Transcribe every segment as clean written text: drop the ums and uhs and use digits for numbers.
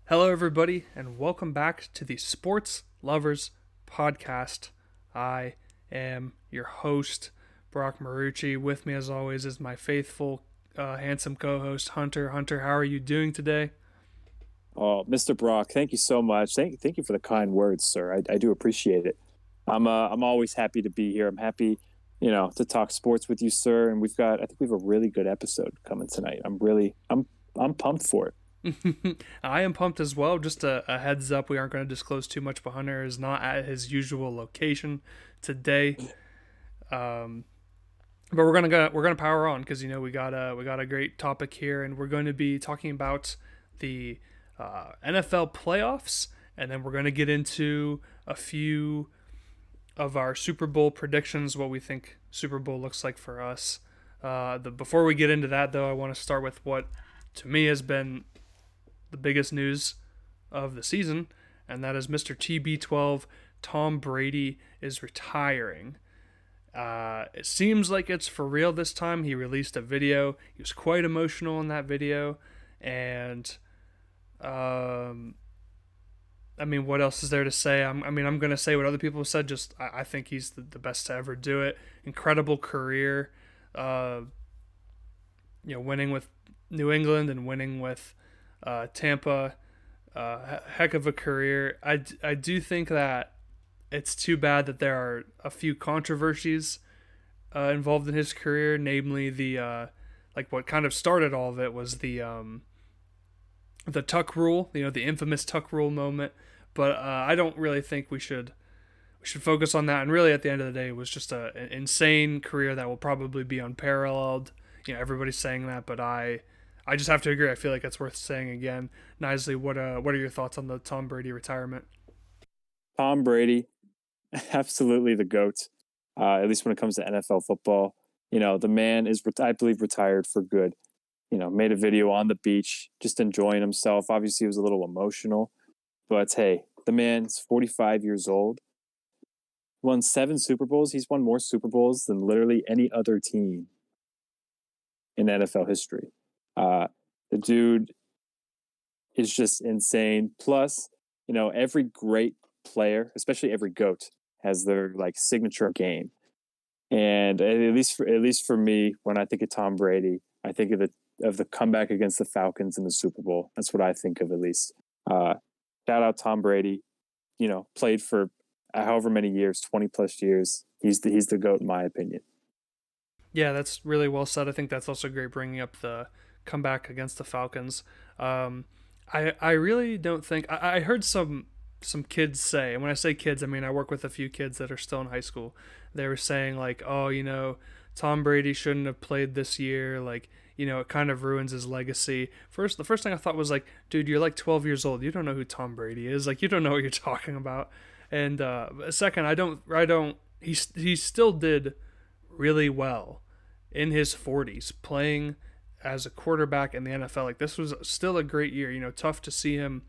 Hello, everybody, and welcome back to the Sports Lovers Podcast. I am your host, Brock Marucci. With me, as always, is my faithful, handsome co-host, Hunter. Hunter, how are you doing today? Oh, Mr. Brock, thank you so much. Thank you for the kind words, sir. I do appreciate it. I'm always happy to be here. I'm happy, to talk sports with you, sir. And I think we have a really good episode coming tonight. I'm pumped for it. I am pumped as well. Just a heads up, we aren't going to disclose too much, but Hunter is not at his usual location today. Um, but we're gonna power on because we got a great topic here, and we're going to be talking about the NFL playoffs, and then we're going to get into a few of our Super Bowl predictions, what we think Super Bowl looks like for us. Before we get into that, though, I want to start with what to me has been the biggest news of the season, and that is Mr. TB12 Tom Brady is retiring. It seems like it's for real this time. He released a video. He was quite emotional in that video, and um, I mean, what else is there to say? I'm gonna say what other people have said. Just I think he's the best to ever do it. Incredible career. Uh, winning with New England and winning with Tampa. Heck of a career. I do think that it's too bad that there are a few controversies involved in his career, namely like what kind of started all of it was the tuck rule, the infamous tuck rule moment. But I don't really think we should focus on that. And really, at the end of the day, it was just an insane career that will probably be unparalleled. Everybody's saying that, but I just have to agree. I feel like it's worth saying again. Nisley, what are your thoughts on the Tom Brady retirement? Tom Brady, absolutely the GOAT, at least when it comes to NFL football. The man is, I believe, retired for good. Made a video on the beach, just enjoying himself. Obviously, he was a little emotional, but hey, the man's 45 years old, won 7 Super Bowls. He's won more Super Bowls than literally any other team in NFL history. The dude is just insane. Plus, every great player, especially every GOAT, has their like signature game. And at least for me, when I think of Tom Brady, I think of the comeback against the Falcons in the Super Bowl. That's what I think of, at least. Uh, Shout out Tom Brady. Played for however many years, 20 plus years. He's the GOAT in my opinion. Yeah, that's really well said. I think that's also great bringing up the comeback against the Falcons. Um, I really don't think I heard some kids say, and when I say kids, I mean I work with a few kids that are still in high school. They were saying like, oh, Tom Brady shouldn't have played this year. Like, it kind of ruins his legacy. The first thing I thought was like, dude, you're like 12 years old. You don't know who Tom Brady is. Like, you don't know what you're talking about. And second, I don't. He still did really well in his 40s playing as a quarterback in the NFL. Like, this was still a great year. Tough to see him,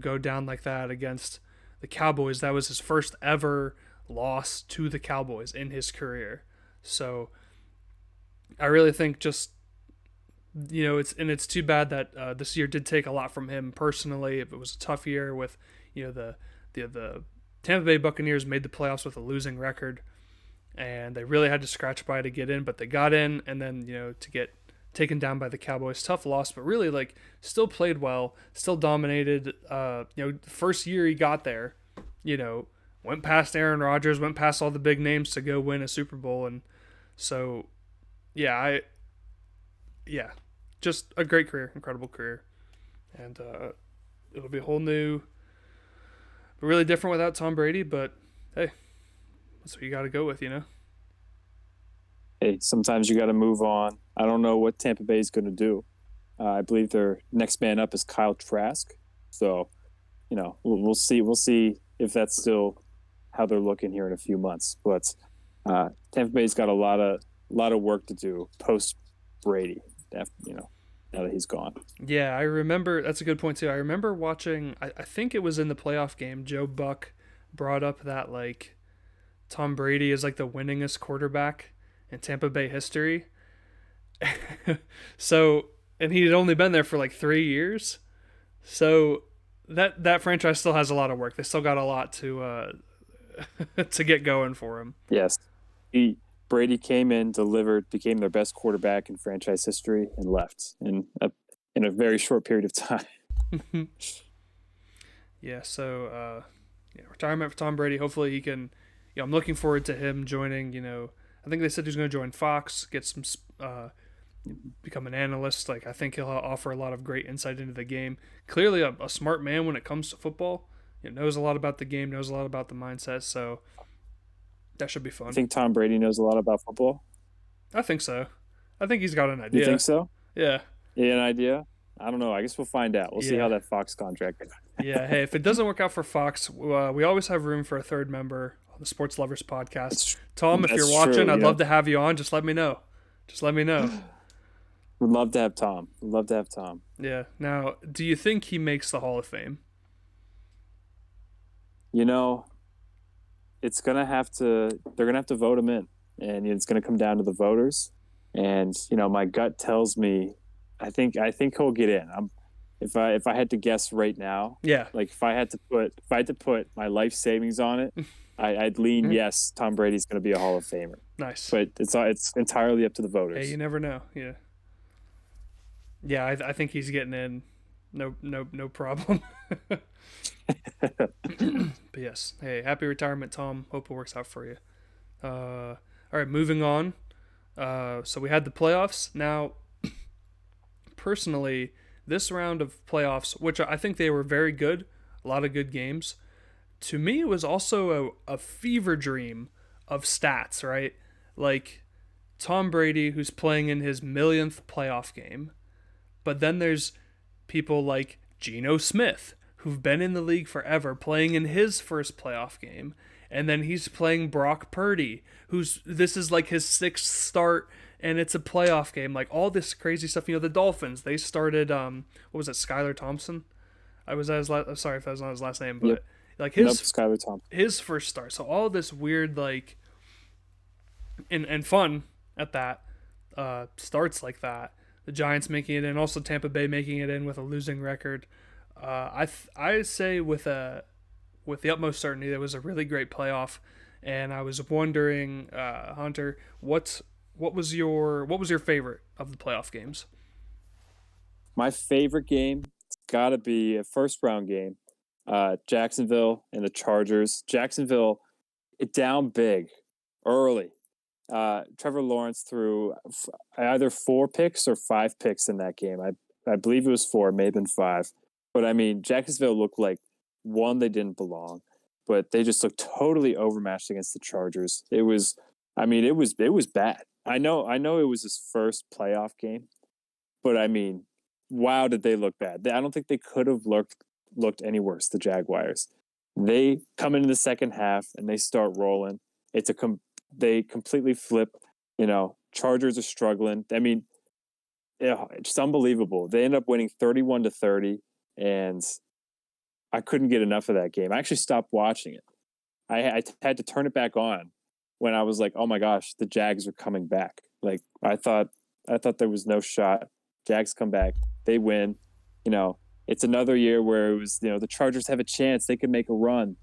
go down like that against the Cowboys. That was his first ever loss to the Cowboys in his career. So I really think just it's too bad that this year did take a lot from him personally. If it was a tough year with the Tampa Bay Buccaneers made the playoffs with a losing record, and they really had to scratch by to get in, but they got in, and then to get taken down by the Cowboys, tough loss, but really like still played well, still dominated. First year he got there, went past Aaron Rodgers, went past all the big names to go win a Super Bowl, and so yeah, yeah, just a great career, incredible career, and it'll be a whole new, really different without Tom Brady, but hey, that's what you got to go with. Hey, sometimes you got to move on. I don't know what Tampa Bay is going to do. I believe their next man up is Kyle Trask. So, we'll see. We'll see if that's still how they're looking here in a few months. But Tampa Bay's got a lot of work to do post Brady. Now that he's gone. Yeah, I remember. That's a good point too. I remember watching. I think it was in the playoff game. Joe Buck brought up that like Tom Brady is like the winningest quarterback in Tampa Bay history. So, and he had only been there for like 3 years. So that franchise still has a lot of work. They still got a lot to get going for him. Yes, he Brady came in, delivered, became their best quarterback in franchise history, and left in a very short period of time. Yeah, so yeah, retirement for Tom Brady. Hopefully he can. I'm looking forward to him joining. I think they said he's going to join Fox, get some, become an analyst. Like I think he'll offer a lot of great insight into the game. Clearly, a smart man when it comes to football. Knows a lot about the game, knows a lot about the mindset. So that should be I fun. think Tom Brady knows a lot about football. I think so. I think he's got an You think idea. so? Yeah. You have an idea? I don't know. I guess we'll find out. We'll see how Yeah. that Fox contract goes. Yeah. Hey, if it doesn't work out for Fox, we always have room for a third member on the Sports Lovers podcast. That's Tom, if you're that's watching, true. I'd love to have you on. Just let me know. Just let me know. Would love to have Tom. Would love to have Tom. Yeah. Now, do you think he makes the Hall of Fame? You know, it's gonna have to. They're gonna have to vote him in, and it's gonna come down to the voters. And my gut tells me, I think he'll get in. If I had to guess right now, Yeah. like if I had to put my life savings on it, I'd lean yes. Tom Brady's gonna be a Hall of Famer, Nice. but it's entirely up to the Hey, voters. you never know. Yeah. Yeah, I think he's getting in. No problem. But yes. Hey, happy retirement, Tom. Hope it works out for you. All right, moving on. So we had the playoffs. Now, personally, this round of playoffs, which I think they were very good, a lot of good games. To me, it was also a fever dream of stats, right? Like Tom Brady, who's playing in his millionth playoff game. But then there's people like Geno Smith, who've been in the league forever, playing in his first playoff game. And then he's playing Brock Purdy, this is like his sixth start, and it's a playoff game. Like all this crazy stuff. The Dolphins, they started, what was it, Skylar Thompson? I was at his sorry if that was not his last name, but Yep. like Nope, Skylar Thompson. his first start. So all this weird like and fun at that starts like that. The Giants making it in, also Tampa Bay making it in with a losing record. I say with the utmost certainty that was a really great playoff, and I was wondering, Hunter, what was your favorite of the playoff games? My favorite game, it's got to be a first round game. Jacksonville and the Chargers. Jacksonville, it down big early. Trevor Lawrence threw either 4 picks or 5 picks in that game. I believe it was 4, it may have been 5. But I mean, Jacksonville looked like one, they didn't belong, but they just looked totally overmatched against the Chargers. It was bad. I know it was his first playoff game, but I mean, wow, did they look bad? I don't think they could have looked any worse. The Jaguars, they come into the second half and they start rolling. They completely flip. Chargers are struggling. I mean, yeah, it's unbelievable. They end up winning 31-30, and I couldn't get enough of that game. I actually stopped watching it. I had to turn it back on when I was like, oh my gosh, the Jags are coming back. Like I thought there was no shot. Jags come back, they win. It's another year where it was, the Chargers have a chance, they could make a run.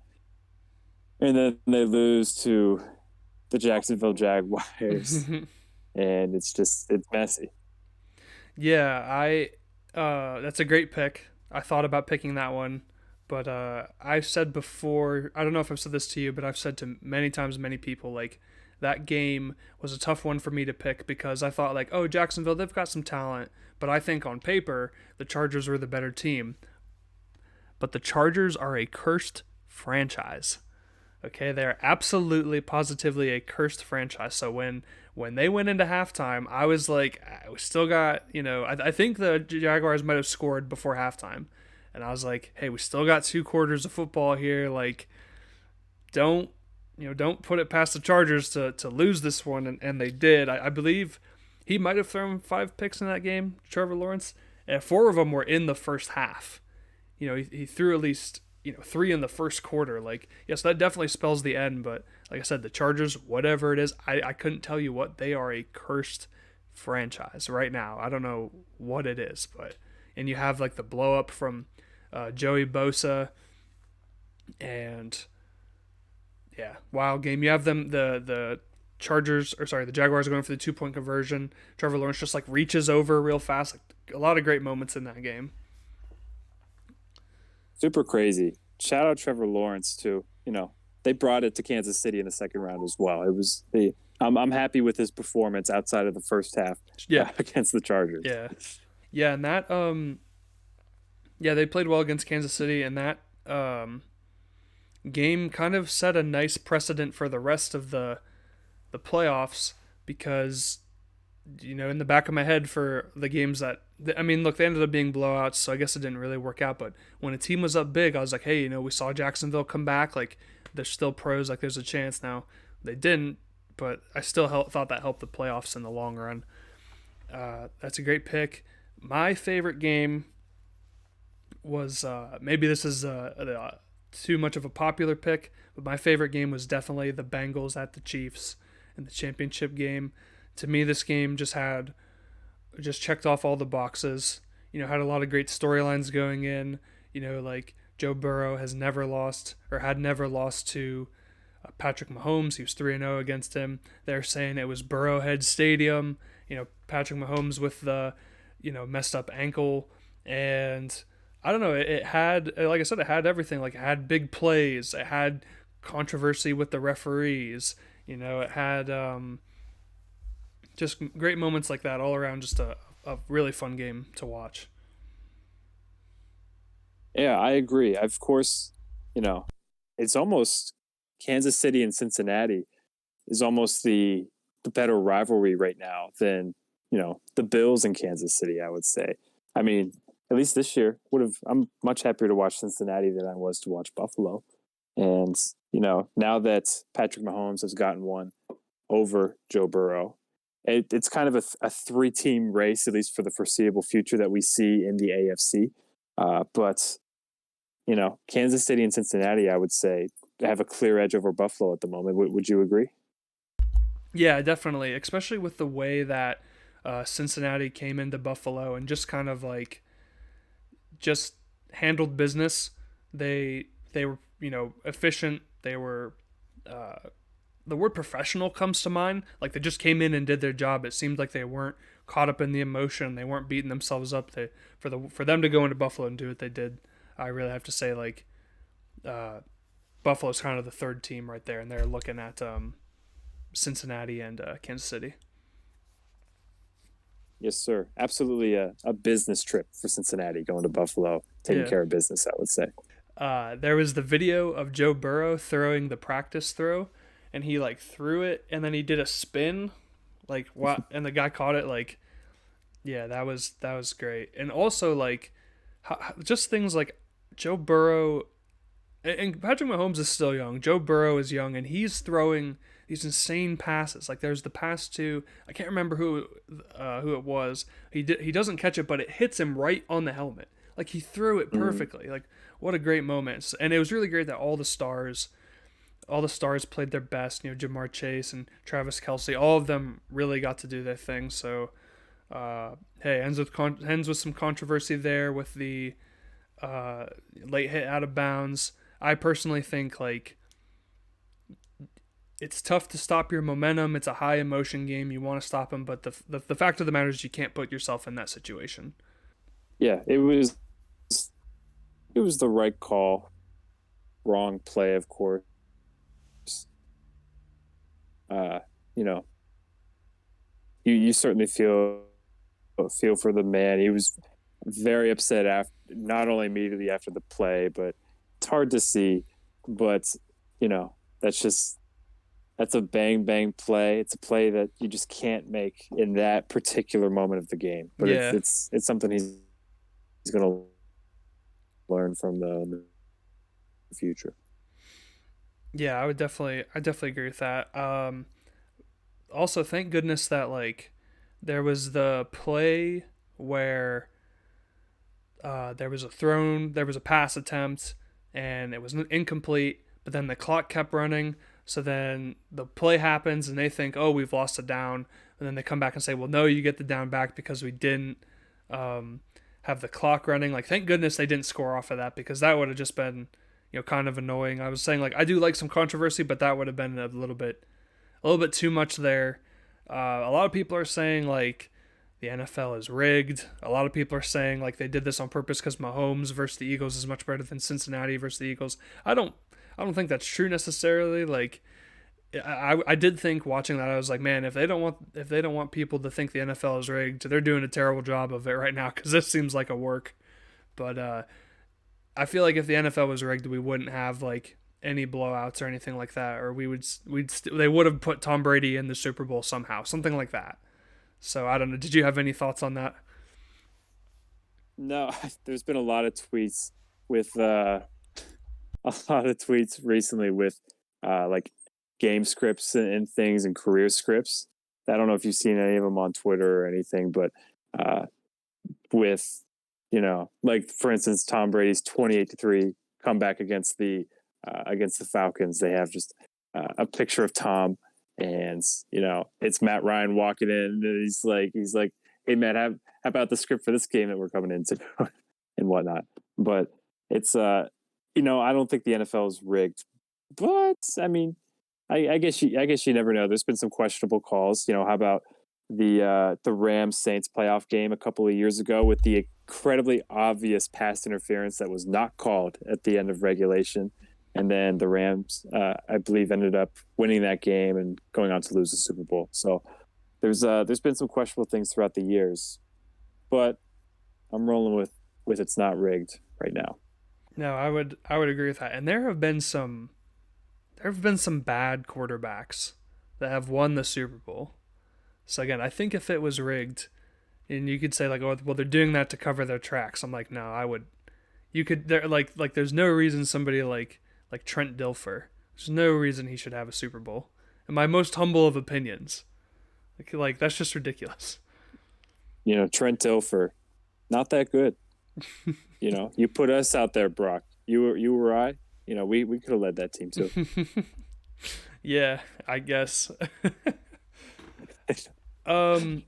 And then they lose to the Jacksonville Jaguars. And it's messy. Yeah, that's a great pick. I thought about picking that one, but I've said before, I don't know if I've said this to you, but I've said to many times, many people, like, that game was a tough one for me to pick because I thought, like, oh, Jacksonville, they've got some talent, but I think on paper, the Chargers were the better team. But the Chargers are a cursed franchise. Okay, they're absolutely, positively a cursed franchise. So when they went into halftime, I was like, we still got, I think the Jaguars might have scored before halftime. And I was like, hey, we still got 2 quarters of football here. Like, don't put it past the Chargers to lose this one. And they did. I believe he might have thrown 5 picks in that game, Trevor Lawrence. And 4 of them were in the first half. He threw at least 3 in the first quarter. Like, yes, that definitely spells the end, but like I said, the Chargers, whatever it is, I couldn't tell you what. They are a cursed franchise right now. I don't know what it is, and you have like the blow up from Joey Bosa, and yeah, wild game. You have them the Chargers, or sorry, the Jaguars are going for the 2 point conversion. Trevor Lawrence just like reaches over real fast. Like, a lot of great moments in that game. Super crazy. Shout out Trevor Lawrence too. They brought it to Kansas City in the second round as well. It was the I'm happy with his performance outside of the first half Yeah, against the Chargers. yeah, yeah, and that yeah, they played well against Kansas City, and that game kind of set a nice precedent for the rest of the playoffs because in the back of my head for the games that I mean, look, they ended up being blowouts, so I guess it didn't really work out. But when a team was up big, I was like, hey, we saw Jacksonville come back. Like, they're still pros. Like, there's a chance now. They didn't, but I still thought that helped the playoffs in the long run. That's a great pick. My favorite game was maybe this is too much of a popular pick, but my favorite game was definitely the Bengals at the Chiefs in the championship game. To me, this game just checked off all the boxes. Had a lot of great storylines going in. Like Joe Burrow has never lost or had never lost to Patrick Mahomes. He was 3-0 against him. They're saying it was Burrowhead Stadium. Patrick Mahomes with the messed up ankle, and I don't know. It had, like I said, it had everything. Like, it had big plays. It had controversy with the referees. It had just great moments like that all around. Just a really fun game to watch. Yeah, I agree. Of course, it's almost Kansas City and Cincinnati is almost the better rivalry right now than the Bills and Kansas City. I would say. I mean, at least this year I'm much happier to watch Cincinnati than I was to watch Buffalo. And now that Patrick Mahomes has gotten one over Joe Burrow, it's kind of a 3-team race, at least for the foreseeable future, that we see in the AFC. But Kansas City and Cincinnati, I would say, have a clear edge over Buffalo at the moment. Would you agree? Yeah, definitely. Especially with the way that Cincinnati came into Buffalo and just kind of like just handled business. They were efficient. They were the word professional comes to mind. Like, they just came in and did their job. It seemed like they weren't caught up in the emotion. They weren't beating themselves up. For them to go into Buffalo and do what they did, I really have to say, like, Buffalo's kind of the third team right there, and they're looking at Cincinnati and Kansas City. Yes, sir. Absolutely a business trip for Cincinnati, going to Buffalo, taking care of business, I would say. There was the video of Joe Burrow throwing the practice throw, and he like threw it, and then he did a spin, like what? And the guy caught it. Like, yeah, that was great. And also like, just things like Joe Burrow and Patrick Mahomes is still young. Joe Burrow is young, and he's throwing these insane passes. Like, there's the pass to, I can't remember who it was. He doesn't catch it, but it hits him right on the helmet. Like, he threw it perfectly. Like, what a great moment. And it was really great that all the stars played their best. Jamar Chase and Travis Kelce, all of them really got to do their thing. So, hey, ends with some controversy there with the late hit out of bounds. I personally think, like, it's tough to stop your momentum. It's a high emotion game. You want to stop them, but the fact of the matter is you can't put yourself in that situation. Yeah, it was the right call. Wrong play, of course. You certainly feel for the man. He was very upset after, not only immediately after the play, but it's hard to see. But that's a bang bang play. It's a play that you just can't make in that particular moment of the game. But yeah, it's something he's going to learn from the future. Yeah, I definitely agree with that. Also, thank goodness that, like, there was the play where there was a pass attempt, and it was incomplete, but then the clock kept running. So then the play happens, and they think, oh, we've lost a down, and then they come back and say, well, no, you get the down back because we didn't have the clock running. Like, thank goodness they didn't score off of that, because that would have just been, kind of annoying. I was saying, like, I do like some controversy, but that would have been a little bit too much there. A lot of people are saying, like, the NFL is rigged. A lot of people are saying, like, they did this on purpose because Mahomes versus the Eagles is much better than Cincinnati versus the Eagles. I don't think that's true necessarily. Like, I did think watching that, I was like, man, if they don't want people to think the NFL is rigged, they're doing a terrible job of it right now, because this seems like a work. But I feel like if the NFL was rigged, we wouldn't have like any blowouts or anything like that, or they would have put Tom Brady in the Super Bowl somehow, something like that. So I don't know. Did you have any thoughts on that? No, there's been a lot of tweets with a lot of tweets recently with like game scripts and things and career scripts. I don't know if you've seen any of them on Twitter or anything, but with like for instance, Tom Brady's 28-3 comeback against the Falcons. They have just a picture of Tom, and it's Matt Ryan walking in, and he's like, hey man, how about the script for this game that we're coming into and whatnot. But it's I don't think the NFL is rigged, but I mean, I guess you never know. There's been some questionable calls. How about the Rams Saints playoff game a couple of years ago with the incredibly obvious pass interference that was not called at the end of regulation, and then the Rams, I believe, ended up winning that game and going on to lose the Super Bowl. So there's been some questionable things throughout the years, but I'm rolling with it's not rigged right now. No, I would agree with that. And there have been some bad quarterbacks that have won the Super Bowl. So again, I think if it was rigged, and you could say like, oh, well, they're doing that to cover their tracks. I'm like, no, I would. You could there like there's no reason somebody like Trent Dilfer. There's no reason he should have a Super Bowl. In my most humble of opinions, like that's just ridiculous. Trent Dilfer, not that good. You put us out there, Brock. You or I. We could have led that team too. Yeah, I guess. um,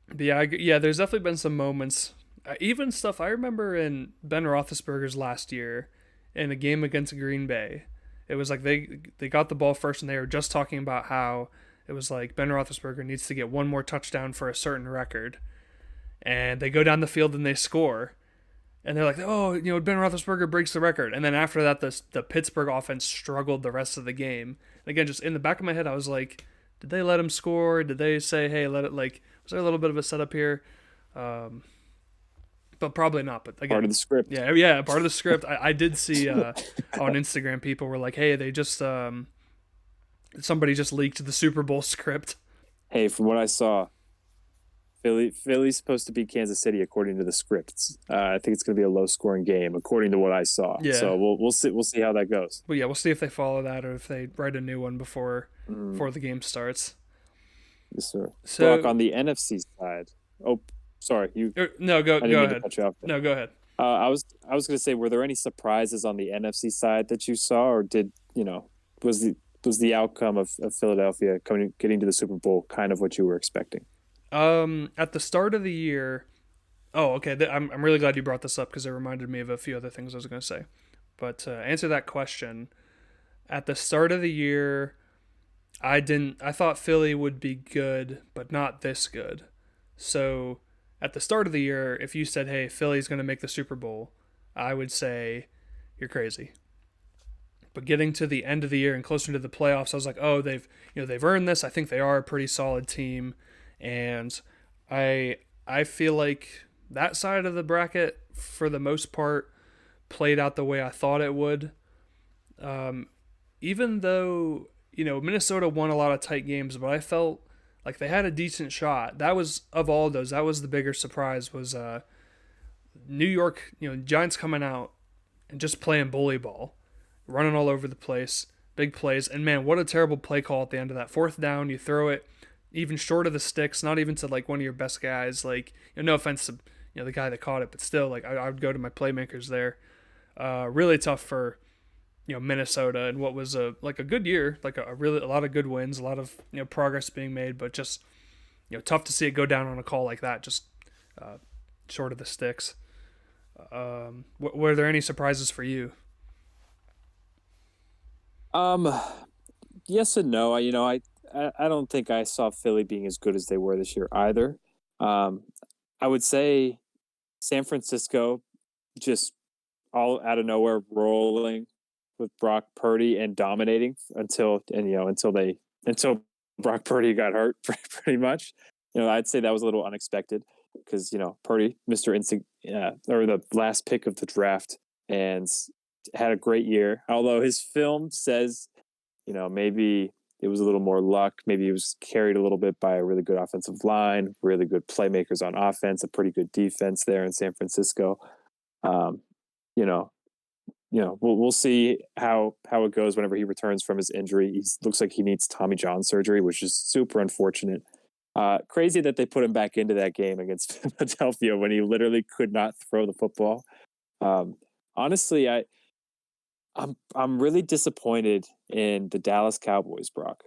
but yeah, there's definitely been some moments, even stuff I remember in Ben Roethlisberger's last year in a game against Green Bay. It was like they got the ball first, and they were just talking about how it was like Ben Roethlisberger needs to get one more touchdown for a certain record, and they go down the field and they score. And they're like, oh, Ben Roethlisberger breaks the record. And then after that, the Pittsburgh offense struggled the rest of the game. And again, just in the back of my head, I was like, did they let him score? Did they say, hey, let it, like, was there a little bit of a setup here? But probably not. But again, part of the script. Yeah, part of the script. I did see on Instagram, people were like, hey, they just, somebody just leaked the Super Bowl script. Hey, from what I saw, Philly's supposed to beat Kansas City according to the scripts. I think it's going to be a low-scoring game according to what I saw. Yeah. So we'll see how that goes. But yeah, we'll see if they follow that or if they write a new one before the game starts. Yes, sir. So, Brock, on the NFC side. Oh, sorry. No, go ahead. No, go ahead. I was going to say, were there any surprises on the NFC side that you saw, or was the outcome of Philadelphia getting to the Super Bowl kind of what you were expecting? At the start of the year, oh, okay. I'm really glad you brought this up because it reminded me of a few other things I was going to say. But to answer that question, at the start of the year, I thought Philly would be good, but not this good. So at the start of the year, if you said, hey, Philly's going to make the Super Bowl, I would say you're crazy. But getting to the end of the year and closer to the playoffs, I was like, oh, they've earned this. I think they are a pretty solid team. And I feel like that side of the bracket, for the most part, played out the way I thought it would. Even though, Minnesota won a lot of tight games, but I felt like they had a decent shot. That was, of all those, that was the bigger surprise, was New York, Giants coming out and just playing bully ball, running all over the place, big plays. And man, what a terrible play call at the end of that. Fourth down, you throw it even short of the sticks, not even to like one of your best guys. Like, no offense to the guy that caught it, but still, like I would go to my playmakers there. Really tough for Minnesota, and what was a good year, like a lot of good wins, a lot of sort of the sticks. Were there any surprises for you? Um, yes and no. I don't think I saw Philly being as good as they were this year either. Um, I would say San Francisco just all out of nowhere rolling with Brock Purdy and dominating until Brock Purdy got hurt pretty much. I'd say that was a little unexpected because Purdy, or the last pick of the draft, and had a great year. Although his film says, maybe it was a little more luck. Maybe he was carried a little bit by a really good offensive line, really good playmakers on offense, a pretty good defense there in San Francisco. Um, you know, we'll see how it goes whenever he returns from his injury. He looks like he needs Tommy John surgery, which is super unfortunate. Crazy that they put him back into that game against Philadelphia when he literally could not throw the football. Honestly, I'm really disappointed in the Dallas Cowboys, Brock.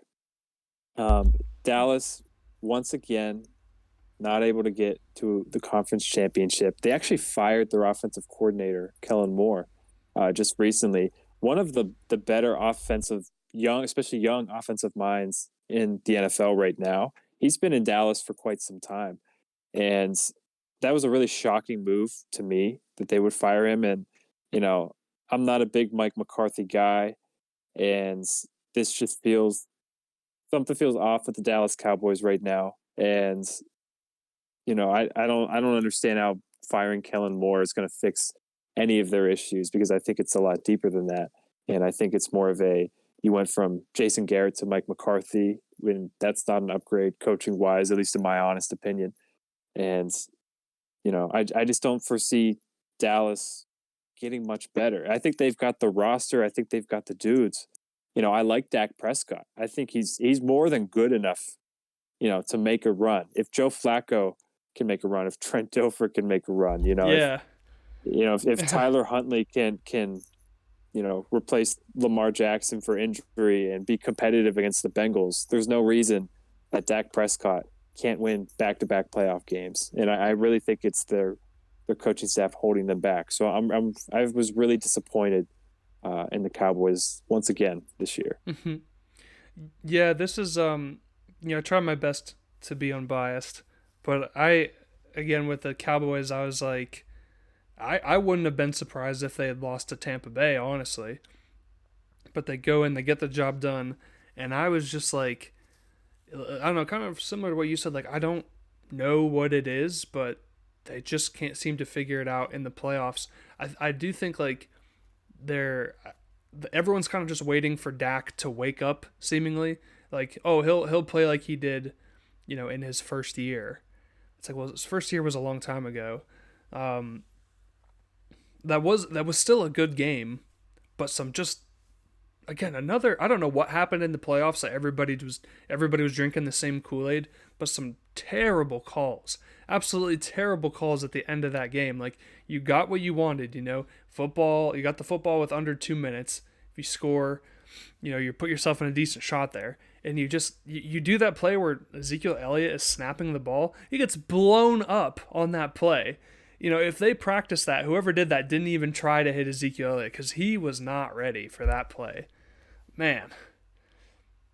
Dallas once again not able to get to the conference championship. They actually fired their offensive coordinator, Kellen Moore, just recently. One of the better especially young offensive minds in the NFL right now. He's been in Dallas for quite some time. And that was a really shocking move to me that they would fire him. And, I'm not a big Mike McCarthy guy. And this just something feels off with the Dallas Cowboys right now. And, I don't understand how firing Kellen Moore is going to fix any of their issues, because I think it's a lot deeper than that. And I think it's more of you went from Jason Garrett to Mike McCarthy, when that's not an upgrade coaching wise, at least in my honest opinion. And, I just don't foresee Dallas getting much better. I think they've got the roster. I think they've got the dudes. I like Dak Prescott. I think he's more than good enough, to make a run. If Joe Flacco can make a run, if Trent Dilfer can make a run, Yeah. if Tyler Huntley can replace Lamar Jackson for injury and be competitive against the Bengals, there's no reason that Dak Prescott can't win back-to-back playoff games. And I really think it's their coaching staff holding them back. So I was really disappointed in the Cowboys once again this year. Mm-hmm. Yeah, this is I try my best to be unbiased, but again with the Cowboys, I was like, I wouldn't have been surprised if they had lost to Tampa Bay, honestly. But they go in, they get the job done, and I was just like, I don't know, kind of similar to what you said. Like, I don't know what it is, but they just can't seem to figure it out in the playoffs. I do think like everyone's kind of just waiting for Dak to wake up, seemingly. Like, oh, he'll play like he did, in his first year. It's like, well, his first year was a long time ago. That was still a good game, but some just, again, another, I don't know what happened in the playoffs that everybody was drinking the same Kool-Aid, but some terrible calls. Absolutely terrible calls at the end of that game. Like, you got what you wanted, football, you got the football with under 2 minutes. If you score, you put yourself in a decent shot there. And you do that play where Ezekiel Elliott is snapping the ball. He gets blown up on that play. If they practiced that, whoever did that didn't even try to hit Ezekiel Elliott because he was not ready for that play. Man.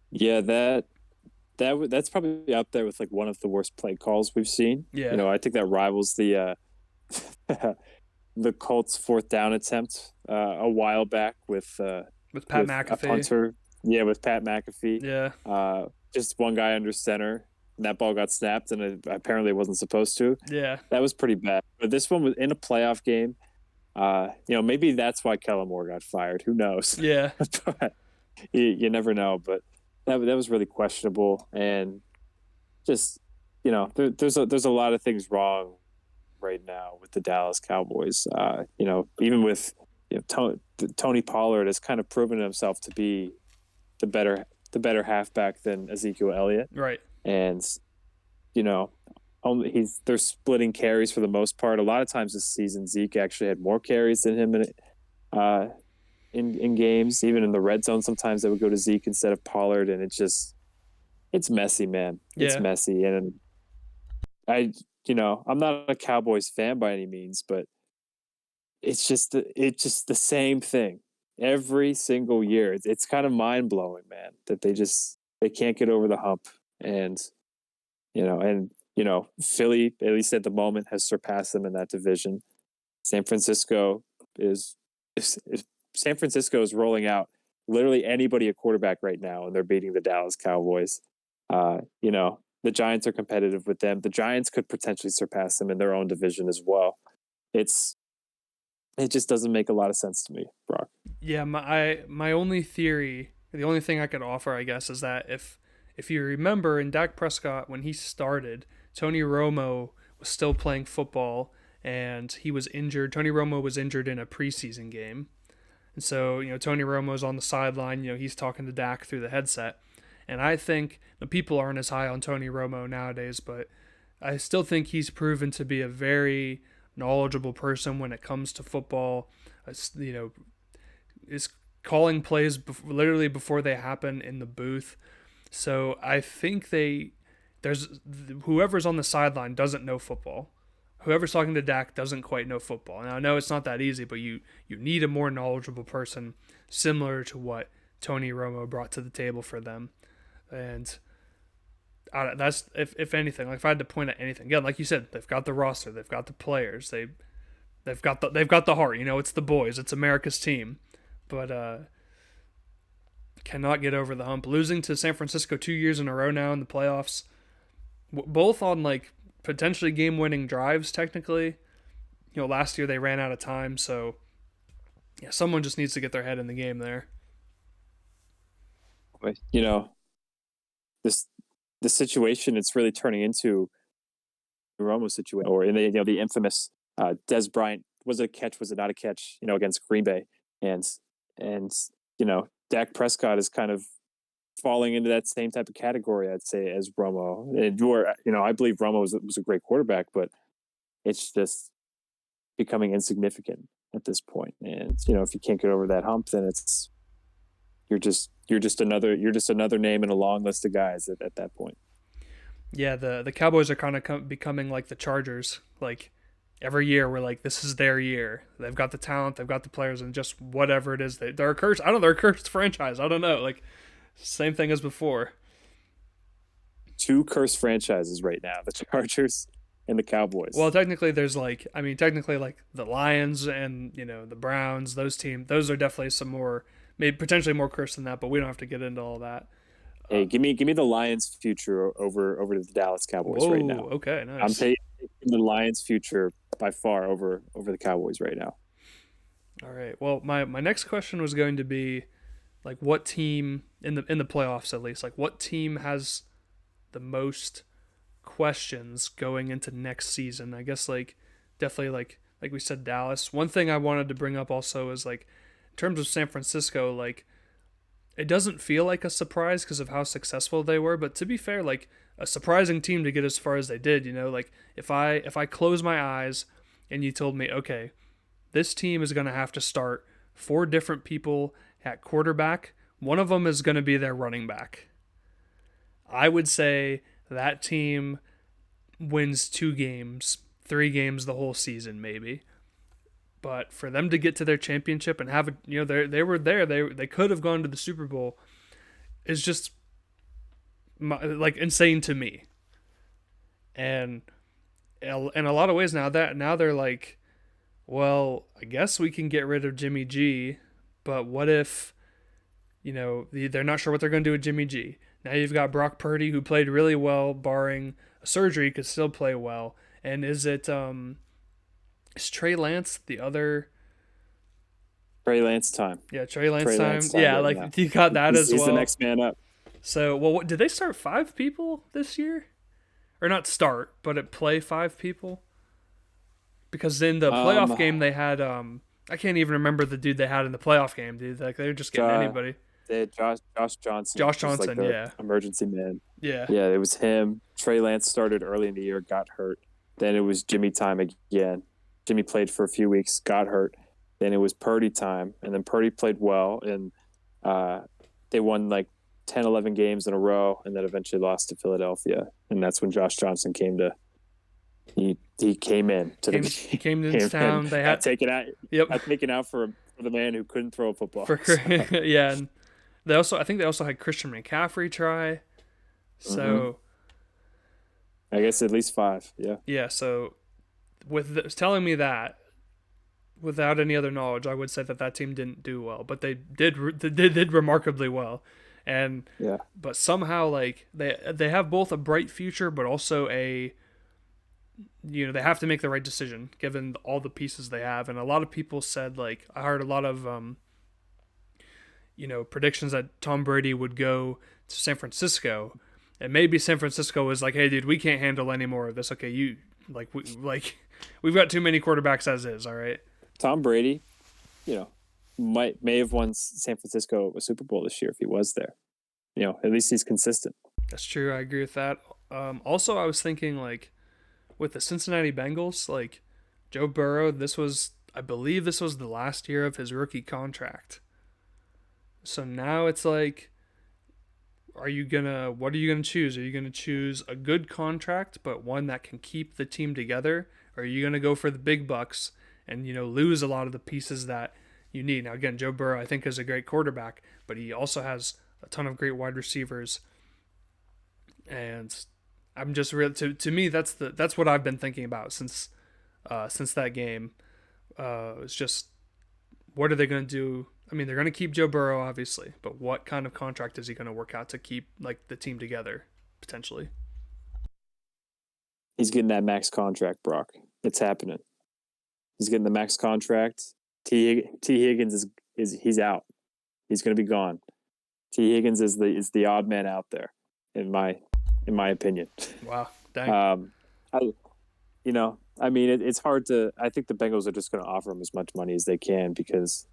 Yeah, that's probably up there with like one of the worst play calls we've seen. Yeah. I think that rivals the the Colts 4th down attempt a while back with Pat McAfee. A punter. Yeah, with Pat McAfee. Yeah. Just one guy under center. And that ball got snapped, and it apparently wasn't supposed to. Yeah. That was pretty bad. But this one was in a playoff game. Maybe that's why Kellen Moore got fired. Who knows? Yeah. But you never know. But that was really questionable, and just there's a lot of things wrong right now with the Dallas Cowboys. Even with Tony Pollard has kind of proven himself to be the better halfback than Ezekiel Elliott. Right. And they're splitting carries for the most part. A lot of times this season, Zeke actually had more carries than him in games. Even in the red zone, sometimes they would go to Zeke instead of Pollard, and it's messy, man. It's messy, and I'm not a Cowboys fan by any means, but it's just the same thing every single year. It's kind of mind blowing, man, that they can't get over the hump, and Philly, at least at the moment, has surpassed them in that division. San Francisco is San Francisco is rolling out literally anybody at quarterback right now, and they're beating the Dallas Cowboys. The Giants are competitive with them. The Giants could potentially surpass them in their own division as well. It's it just doesn't make a lot of sense to me, Brock. Yeah, my only theory, the only thing I could offer, I guess, is that if you remember in Dak Prescott when he started, Tony Romo was still playing football and he was injured. Tony Romo was injured in a preseason game. And so, Tony Romo's on the sideline, he's talking to Dak through the headset. And I think the people aren't as high on Tony Romo nowadays, but I still think he's proven to be a very knowledgeable person when it comes to football. Is calling plays literally before they happen in the booth. So I think there's whoever's on the sideline doesn't know football. Whoever's talking to Dak doesn't quite know football. Now I know it's not that easy, but you need a more knowledgeable person similar to what Tony Romo brought to the table for them. And that's if anything, like if I had to point at anything, again, like you said, they've got the roster, they've got the players, they've got the heart. It's the boys, it's America's team, but cannot get over the hump. Losing to San Francisco 2 years in a row now in the playoffs, both on like potentially game-winning drives. Technically, last year they ran out of time, so yeah, someone just needs to get their head in the game there. This the situation it's really turning into the Romo situation, or in the infamous Des Bryant, was it a catch? Was it not a catch? Against Green Bay, and Dak Prescott is kind of falling into that same type of category, I'd say, as Romo. I believe Romo was a great quarterback, but it's just becoming insignificant at this point. And if you can't get over that hump, then you're just another name in a long list of guys at that point. Yeah, the Cowboys are kind of becoming like the Chargers. Like every year, we're like, this is their year. They've got the talent, they've got the players, and just whatever it is, they're a cursed. I don't know, they're a cursed franchise. I don't know, like same thing as before. Two cursed franchises right now: the Chargers and the Cowboys. Well, technically, there's technically like the Lions and the Browns. Those are definitely some more, maybe potentially more cursed than that. But we don't have to get into all that. Hey, give me the Lions' future over the Dallas Cowboys right now. Okay, nice. I'm taking the Lions' future by far over the Cowboys right now. All right. Well, my next question was going to be, like, what team in the playoffs at least, like, what team has the most questions going into next season? I guess definitely like we said, Dallas. One thing I wanted to bring up also is in terms of San Francisco, it doesn't feel like a surprise because of how successful they were, but to be fair, a surprising team to get as far as they did. If I close my eyes and you told me, okay, this team is going to have to start 4 different people at quarterback, one of them is going to be their running back, I would say that team wins 2 games, 3 games the whole season maybe. But for them to get to their championship and have they were there, they could have gone to the Super Bowl, is just insane to me. And in a lot of ways now they're like, well, I guess we can get rid of Jimmy G, but what if they're not sure what they're going to do with Jimmy G. Now you've got Brock Purdy, who played really well, barring a surgery, could still play well. And is Trey Lance the other? Trey Lance time. Yeah, Trey Lance time. Yeah, right, you got that as well. He's the next man up. So, well, did they start 5 people this year? Or not start, but play 5 people? Because in the playoff game they had, I can't even remember the dude they had in the playoff game, dude. They were just getting anybody. They had Josh Johnson. Josh Johnson, yeah. Emergency man. Yeah. Yeah, it was him. Trey Lance started early in the year, got hurt. Then it was Jimmy time again. Jimmy played for a few weeks, got hurt. Then it was Purdy time, and then Purdy played well, and they won 10, 11 games in a row, and then eventually lost to Philadelphia. And that's when Josh Johnson came to He came in to the came into came in town. They got had taken out yep got taken out for the man who couldn't throw a football. for So, yeah, and they also I think they also had Christian McCaffrey try. hmm So I guess at least five. Yeah, yeah, so telling me that without any other knowledge, I would say that that team didn't do well, but they did remarkably well, and yeah. but somehow like they have both a bright future, but also a they have to make the right decision given all the pieces they have, and a lot of people said like I heard a lot of predictions that Tom Brady would go to San Francisco, and maybe San Francisco was like, hey dude, we can't handle any more of this. Okay, we've got too many quarterbacks as is. All right. Tom Brady, you know, may have won San Francisco a Super Bowl this year if he was there. At least he's consistent. That's true. I agree with that. Also, I was thinking like with the Cincinnati Bengals, like Joe Burrow, I believe this was the last year of his rookie contract. So now it's like, what are you gonna choose? Are you gonna choose a good contract, but one that can keep the team together? Or are you gonna go for the big bucks and, lose a lot of the pieces that you need? Now, again, Joe Burrow, I think, is a great quarterback, but he also has a ton of great wide receivers. And I'm just real to me that's what I've been thinking about since that game. It's just what are they going to do? I mean, they're going to keep Joe Burrow obviously, but what kind of contract is he going to work out to keep like the team together potentially? He's getting that max contract, Brock. It's happening. He's getting the max contract. T Higgins is he's out. He's going to be gone. T Higgins is the odd man out there, in my opinion. Wow, dang. I I mean, it's hard to. I think the Bengals are just going to offer him as much money as they can because,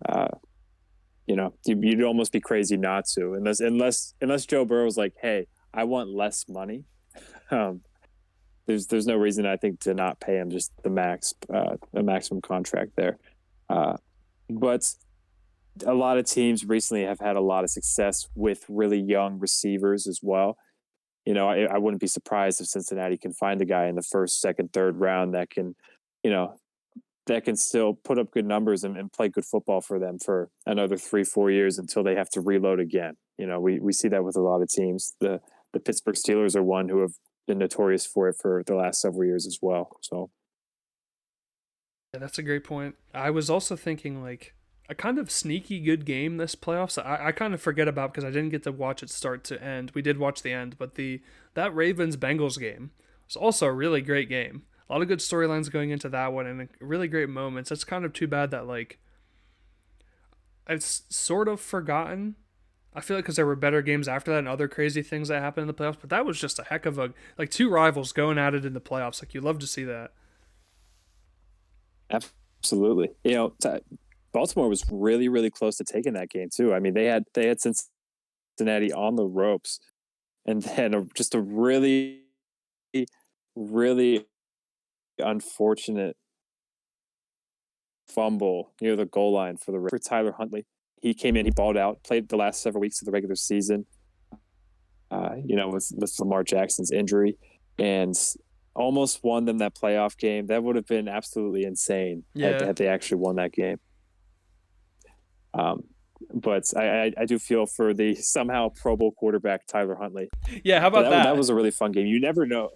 you'd almost be crazy not to, unless Joe Burrow's like, hey, I want less money. Um, there's no reason I think to not pay him just the maximum contract there. But a lot of teams recently have had a lot of success with really young receivers as well. I wouldn't be surprised if Cincinnati can find a guy in the first, second, third round you know, that can still put up good numbers and play good football for them for another 3-4 years until they have to reload again. We see that with a lot of teams. The Pittsburgh Steelers are one who have been notorious for it for the last several years as well. So Yeah, that's a great point. I was also thinking like a kind of sneaky good game this playoffs. I kind of forget about because I didn't get to watch it start to end. We did watch the end, but that Ravens Bengals game was also a really great game. A lot of good storylines going into that one and really great moments. It's kind of too bad that like it's sort of forgotten. I feel like because there were better games after that and other crazy things that happened in the playoffs, but that was just a heck of a like two rivals going at it in the playoffs. Like you love to see that. absolutely, Baltimore was really, really close to taking that game too. I mean, they had Cincinnati on the ropes, and then just a really, really unfortunate fumble near the goal line for Tyler Huntley. He came in, he balled out, played the last several weeks of the regular season. With Lamar Jackson's injury, and almost won them that playoff game. That would have been absolutely insane had they actually won that game. But I do feel for the somehow Pro Bowl quarterback Tyler Huntley. Yeah, how about that? That was a really fun game. You never know.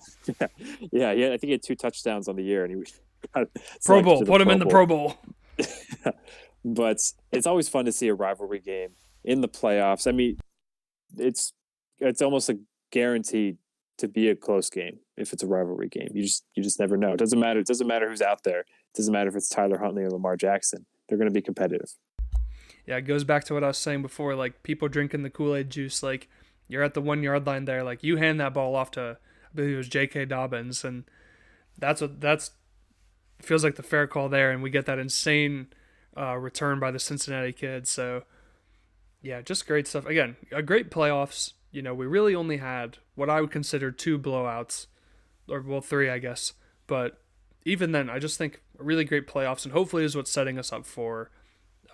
Yeah, I think he had 2 touchdowns on the year, and he got Pro Bowl. Put him in the Pro Bowl. But it's always fun to see a rivalry game in the playoffs. I mean, it's almost a guarantee to be a close game if it's a rivalry game. You just never know. It doesn't matter. It doesn't matter who's out there. It doesn't matter if it's Tyler Huntley or Lamar Jackson. They're going to be competitive. Yeah, it goes back to what I was saying before, like people drinking the Kool-Aid juice, like you're at the 1 yard line there, like you hand that ball off to I believe it was J.K. Dobbins, and that's feels like the fair call there, and we get that insane return by the Cincinnati kids. So yeah, just great stuff. Again, a great playoffs. We really only had what I would consider 2 blowouts, or well 3 I guess, but even then I just think a really great playoffs, and hopefully is what's setting us up for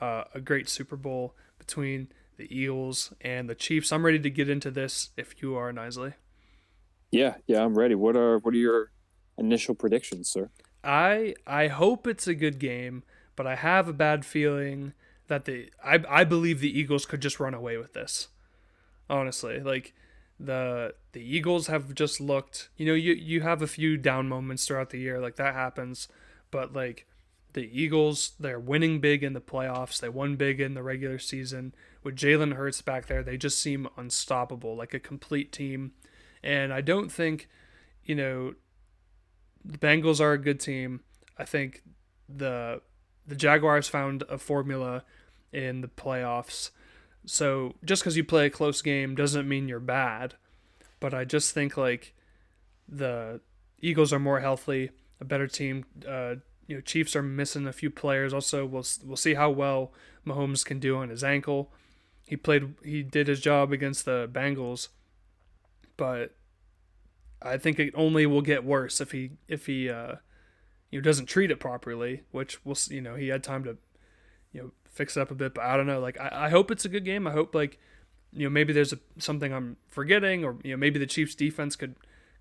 a great Super Bowl between the Eagles and the Chiefs. I'm ready to get into this if you are, Nisley. Yeah, I'm ready. What are your initial predictions, sir. I hope it's a good game, but I have a bad feeling that I believe the Eagles could just run away with this. Honestly, like the Eagles have just looked, you have a few down moments throughout the year, like that happens, but like the Eagles, they're winning big in the playoffs. They won big in the regular season. With Jalen Hurts back there, they just seem unstoppable, like a complete team. And I don't think, you know, the Bengals are a good team. I think the the Jaguars found a formula in the playoffs. So just because you play a close game doesn't mean you're bad. But I just think like the Eagles are more healthy, a better team. Chiefs are missing a few players. Also, we'll see how well Mahomes can do on his ankle. He did his job against the Bengals, but I think it only will get worse if he doesn't treat it properly. Which he had time to fix it up a bit, but I don't know. Like I hope it's a good game. I hope like maybe there's something I'm forgetting, or maybe the Chiefs defense could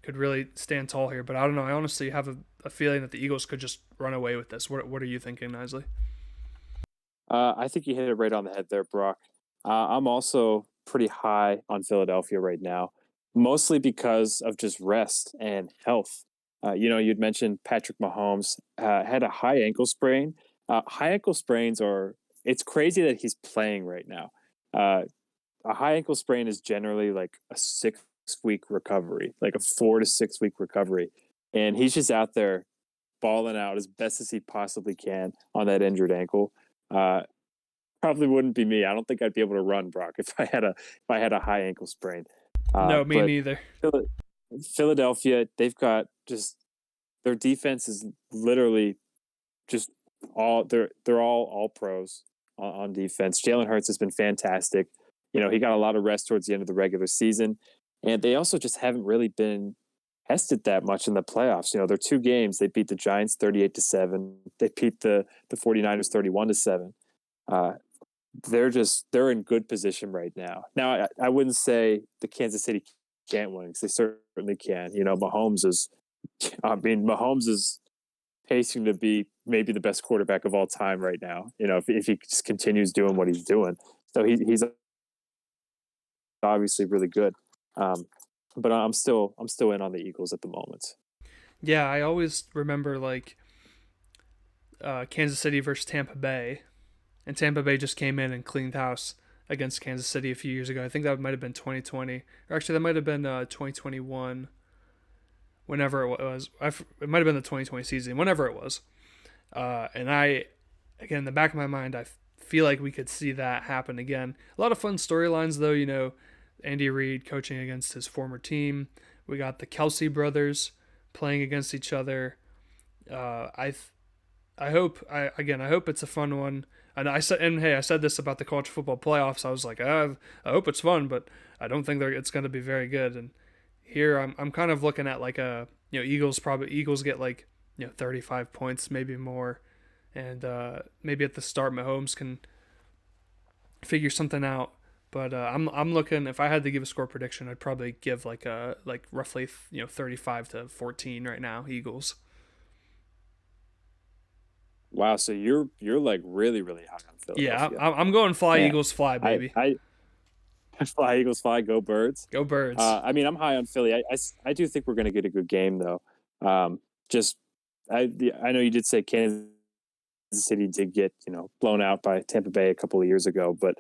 really stand tall here. But I don't know. I honestly have a feeling that the Eagles could just run away with this. What are you thinking, Nisley? I think you hit it right on the head there, Brock. I'm also pretty high on Philadelphia right now, mostly because of just rest and health. You'd mentioned Patrick Mahomes had a high ankle sprain. High ankle sprains are, it's crazy that he's playing right now. Uh, a high ankle sprain is generally like a 6 week recovery, like a 4 to 6 week recovery. And he's just out there balling out as best as he possibly can on that injured ankle. Uh, Probably wouldn't be me. I don't think I'd be able to run, Brock, if I had a high ankle sprain. No, me But neither. Philadelphia, they've got just their defense is literally just they're all pros on defense. Jalen Hurts has been fantastic. He got a lot of rest towards the end of the regular season, and they also just haven't really been tested that much in the playoffs. They're two games. They beat the Giants 38-7. They beat the 49ers 31-7. Uh, they're in good position right now. Now, I wouldn't say the Kansas City can't win because they certainly can. Mahomes is pacing to be maybe the best quarterback of all time right now. If he just continues doing what he's doing, so he's obviously really good. But I'm still in on the Eagles at the moment. Yeah, I always remember like Kansas City versus Tampa Bay, and Tampa Bay just came in and cleaned house against Kansas City a few years ago. I think that might have been 2020, or actually that might have been 2021. Whenever it was, it might have been the 2020 season. Whenever it was, and again, in the back of my mind, I feel like we could see that happen again. A lot of fun storylines, though. Andy Reid coaching against his former team. We got the Kelsey brothers playing against each other. I hope I hope it's a fun one. And I said this about the college football playoffs. I was like, I hope it's fun, but I don't think it's going to be very good. And here I'm kind of looking at like Eagles get like 35 points, maybe more, and maybe at the start Mahomes can figure something out. But I'm looking. If I had to give a score prediction, I'd probably give like roughly 35-14 right now, Eagles. Wow, so you're like really really high on Yeah, Philadelphia, I'm going fly man. Eagles fly, I baby. I fly Eagles fly, go Birds. Go Birds. I'm high on Philly. I do think we're going to get a good game though. Just I know you did say Kansas City did get blown out by Tampa Bay a couple of years ago, but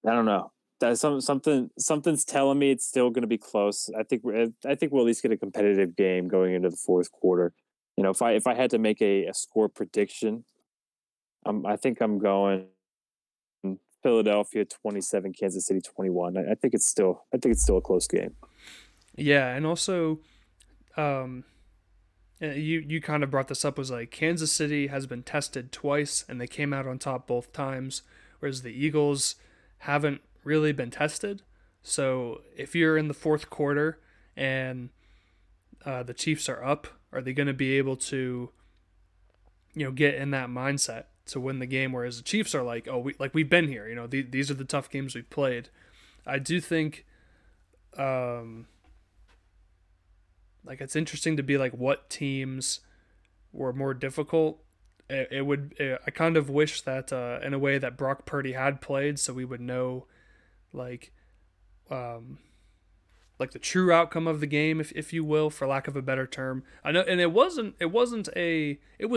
I don't know. That's something's telling me it's still going to be close. I think we'll at least get a competitive game going into the fourth quarter. If I had to make a score prediction, I think I'm going Philadelphia 27, Kansas City 21. I think it's still a close game. Yeah, and also, um, you kind of brought this up, was like Kansas City has been tested twice and they came out on top both times, whereas the Eagles haven't really been tested. So if you're in the fourth quarter and the Chiefs are up, are they going to be able to get in that mindset to win the game? Whereas the Chiefs are like, oh, we've been here. These are the tough games we've played. I do think like it's interesting to be like what teams were more difficult. I kind of wish that in a way that Brock Purdy had played, so we would know like um, like the true outcome of the game, if you will, for lack of a better term. I know, and it was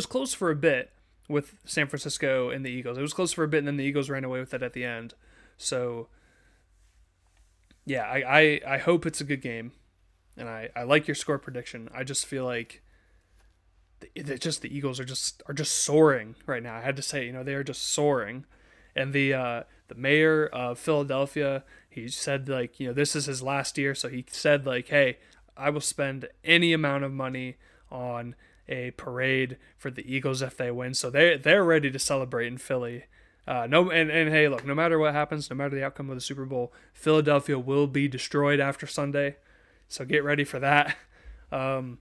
close for a bit with San Francisco and the Eagles. It was close for a bit, and then the Eagles ran away with it at the end. So yeah, I hope it's a good game, and I like your score prediction. I just feel like the Eagles are just soaring right now. I had to say, they are just soaring, and the mayor of Philadelphia, he said like, this is his last year, so he said like, hey, I will spend any amount of money on a parade for the Eagles if they win. So they're ready to celebrate in Philly. No, and hey, look, no matter what happens, no matter the outcome of the Super Bowl, Philadelphia will be destroyed after Sunday. So get ready for that. I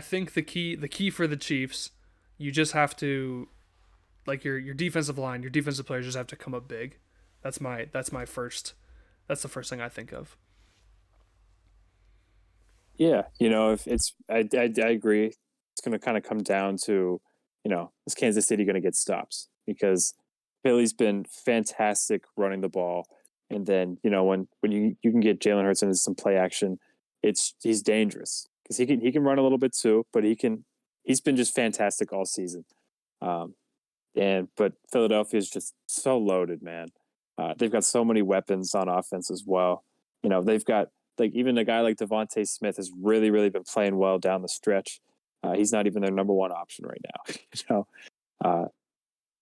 think the key for the Chiefs, you just have to, like, your defensive line, your defensive players just have to come up big. That's the first thing I think of. Yeah, if I agree. It's going to kind of come down to, is Kansas City going to get stops? Because Philly's been fantastic running the ball, and then when you can get Jalen Hurts into some play action, he's dangerous because he can run a little bit too, but he's been just fantastic all season. But Philadelphia is just so loaded, man. They've got so many weapons on offense as well. They've got, like, even a guy like Devontae Smith has really, really been playing well down the stretch. He's not even their number one option right now.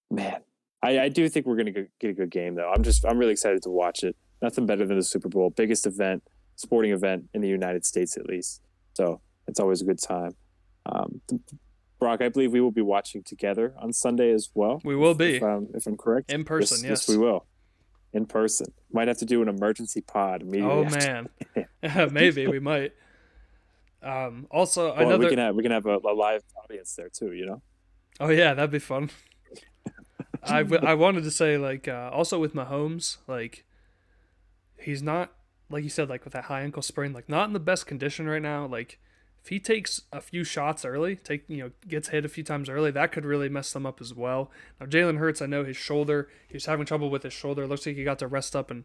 Man, I do think we're going to get a good game, though. I'm really excited to watch it. Nothing better than the Super Bowl, biggest sporting event in the United States, at least. So it's always a good time. Brock, I believe we will be watching together on Sunday as well. We will be. If I'm correct. In person, yes. Yes, we will. In person. Might have to do an emergency pod immediately. Oh, man. Maybe we might. Also, we can have a live audience there too, Oh, yeah, that'd be fun. I wanted to say, like, also with Mahomes, like, he's not, like you said, like, with that high ankle sprain, like, not in the best condition right now. Like, if he takes a few shots early, gets hit a few times early, that could really mess them up as well. Now, Jalen Hurts, I know his shoulder, he's having trouble with his shoulder. It looks like he got to rest up, and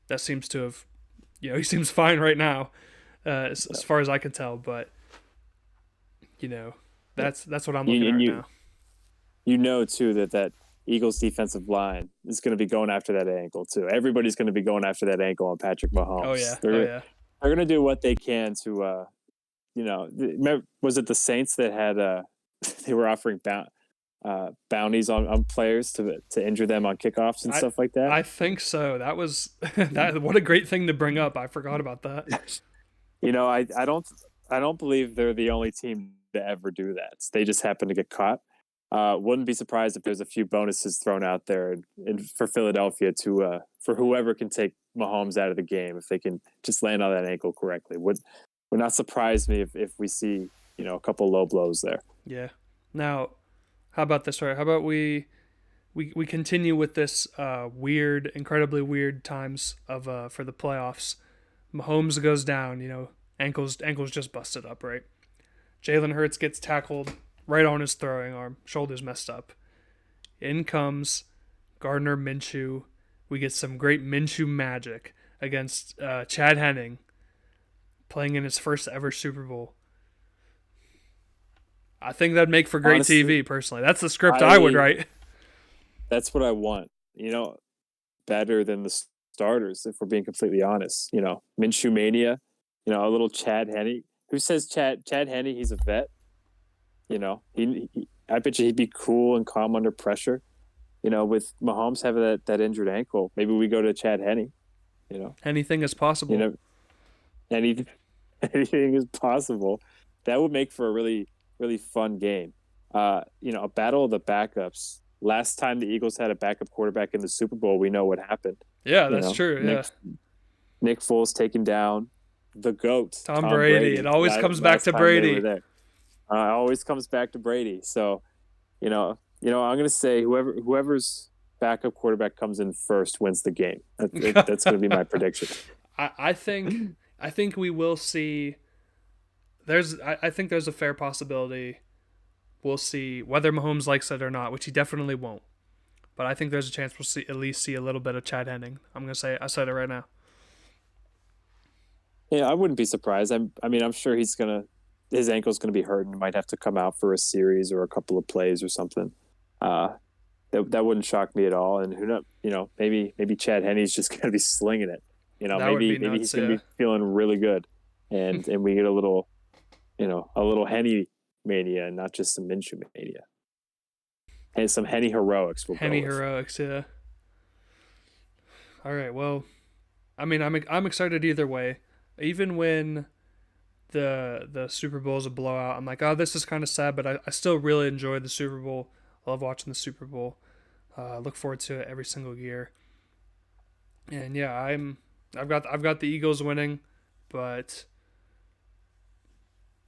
that seems to have, he seems fine right now, as far as I can tell. But, that's what I'm looking at now. Too, that Eagles defensive line is going to be going after that ankle, too. Everybody's going to be going after that ankle on Patrick Mahomes. Oh, yeah. They're going to do what they can to, was it the Saints that had they were offering bounties on players to injure them on kickoffs and stuff like that? I think so. That was what a great thing to bring up. I forgot about that. I don't believe they're the only team to ever do that. They just happen to get caught. Wouldn't be surprised if there's a few bonuses thrown out there for Philadelphia for whoever can take Mahomes out of the game if they can just land on that ankle correctly. Would not surprise me if we see a couple low blows there. Yeah. Now, how about this? Right? How about we continue with this incredibly weird times of for the playoffs. Mahomes goes down. Ankles just busted up. Right. Jalen Hurts gets tackled right on his throwing arm, shoulders messed up. In comes Gardner Minshew. We get some great Minshew magic against Chad Henne, playing in his first ever Super Bowl. I think that'd make for great TV, personally. That's the script I would write. That's what I want. Better than the starters, if we're being completely honest. Minshew Mania, a little Chad Henne. Who says Chad Henne, he's a vet? I bet you he'd be cool and calm under pressure. With Mahomes having that injured ankle, maybe we go to Chad Henne. Anything is possible. Anything is possible. That would make for a really, really fun game. A battle of the backups. Last time the Eagles had a backup quarterback in the Super Bowl, we know what happened. Yeah, that's true. Yeah, Nick Foles taking down the GOAT, Tom Brady. It always comes back to Brady. Always comes back to Brady. So, I'm going to say whoever's backup quarterback comes in first wins the game. That's going to be my prediction. I think I think we will see. I think there's a fair possibility we'll see whether Mahomes likes it or not, which he definitely won't. But I think there's a chance we'll see at least see a little bit of Chad Henning. I'm gonna say I said it right now. Yeah, I wouldn't be surprised. I mean, I'm sure his ankle's gonna be hurt and might have to come out for a series or a couple of plays or something. Uh, that wouldn't shock me at all. And who knows, maybe Chad Henne's just gonna be slinging it. That would be Maybe nuts. he's gonna Yeah. be feeling really good, and we get a little Henny mania and not just some Minshew mania. And some Henny heroics. Henny heroics. Yeah. All right. Well, I mean, I'm excited either way. Even when the Super Bowl is a blowout, I'm like, oh, this is kind of sad, but I still really enjoy the Super Bowl. I love watching the Super Bowl. Look forward to it every single year. And yeah, I've got the Eagles winning, but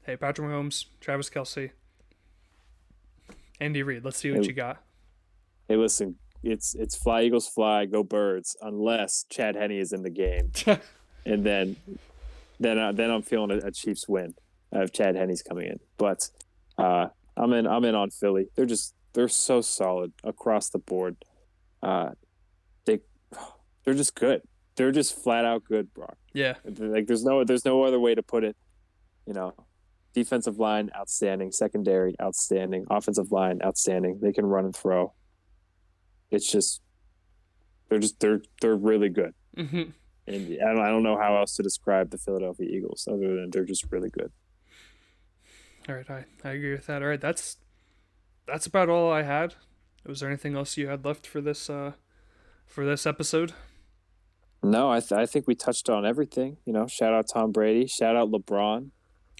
hey, Patrick Mahomes, Travis Kelce, Andy Reid. Let's see what you got. Hey, listen, it's fly Eagles fly, go birds, unless Chad Henne is in the game, and then I'm feeling a Chiefs win if Chad Henne's coming in. But I'm in on Philly. They're so solid across the board. They're just good. They're just flat out good, Brock. Yeah. Like there's no other way to put it. Defensive line outstanding, secondary outstanding, offensive line outstanding. They can run and throw. It's just they're really good. Mm-hmm. And I don't know how else to describe the Philadelphia Eagles other than they're just really good. All right, I agree with that. All right, that's about all I had. Was there anything else you had left for this episode? No, I think we touched on everything. Shout out Tom Brady, shout out LeBron,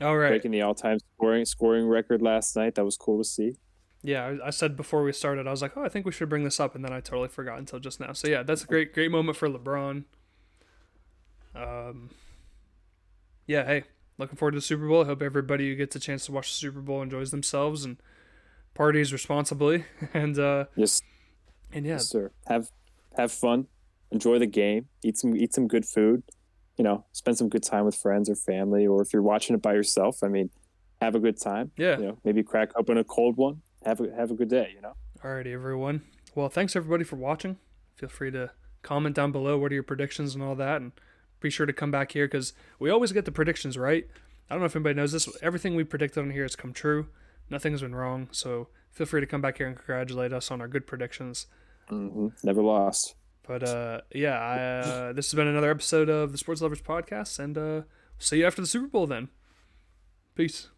All right. breaking the all-time scoring record last night. That was cool to see. Yeah, I said before we started, I was like, oh, I think we should bring this up, and then I totally forgot until just now. So yeah, that's a great moment for LeBron. Yeah, hey, looking forward to the Super Bowl. I hope everybody who gets a chance to watch the Super Bowl enjoys themselves and parties responsibly. And Yes, and yeah, yes, sir. Have fun, enjoy the game, eat some good food. Spend some good time with friends or family, or if you're watching it by yourself, I mean, have a good time. yeah. Maybe crack open a cold one. Have a good day. Alrighty, everyone. Well, thanks everybody for watching. Feel free to comment down below what are your predictions and all that, and be sure to come back here because we always get the predictions right. I don't know if anybody knows this. Everything we predicted on here has come true. Nothing's been wrong. So feel free to come back here and congratulate us on our good predictions. Mm-hmm. Never lost. But this has been another episode of the Sports Lovers Podcast, and see you after the Super Bowl then. Peace.